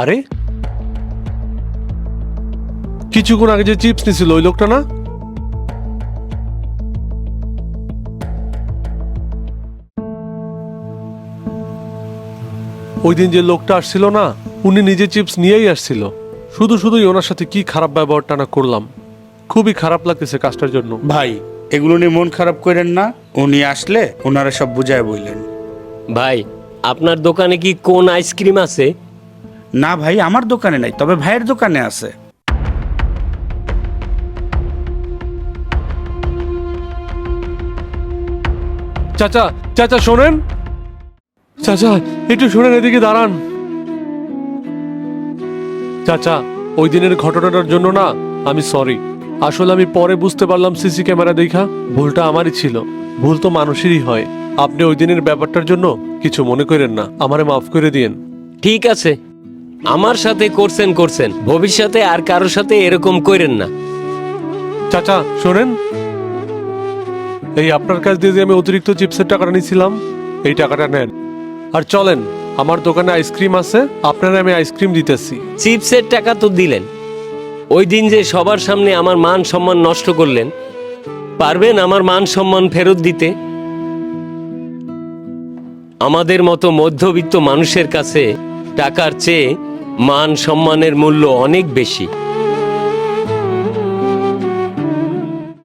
আরে কিছুক্ষণ আগে যে চিপস নিছিল ওই লোকটা না? ওই দিন যে লোকটা আসছিল না, উনি নিজে চিপস নিয়েই আসছিল। শুধুই ওনার সাথে কি খারাপ ব্যবহারটা না করলাম। খুবই খারাপ লাগতেছে কাজটার জন্য। ভাই এগুলো নিয়ে মন খারাপ করেন না, উনি আসলে ওনারা সব বুঝায় বললেন। ভাই আপনার দোকানে কি কোন আইসক্রিম আছে? না ভাই, আমার দোকানে নাই, তবে ভাইয়ের দোকানে আছে। চাচা চাচা শোনেন, চাচা একটু শোনেন, এদিকে দাঁড়ান। চাচা ওই দিনের ঘটনাটার জন্য না আমি সরি। আসলে আমি পরে বুঝতে পারলাম সিসি ক্যামেরা দেখা ভুলটা আমারই ছিল। ভুল তো মানুষেরই হয়। আপনি ওই দিনের ব্যাপারটার জন্য কিছু মনে করেন না, আমারে মাফ করে দিয়েন। ঠিক আছে, আমার সাথে করছেন, ভবিষ্যতে আর কারোর সাথে এরকম করেন না। চাচা শোনেন, এই আপনার কাছ দিয়ে যে আমি অতিরিক্ত চিপসের টাকাটা নিয়েছিলাম, এই টাকাটা নেন। আর চলেন, আমার দোকানে আইসক্রিম আছে, আপনারা আমি আইসক্রিম দিতেছি। চিপসের টাকা তো দিলেন, ওই দিন যে সবার সামনে আমার মান সম্মান নষ্ট করলেন, পারবেন আমার মান সম্মান ফেরত দিতে? আমাদের মতো মধ্যবিত্ত মানুষের কাছে টাকার চেয়ে মান সম্মানের মূল্য অনেক বেশি।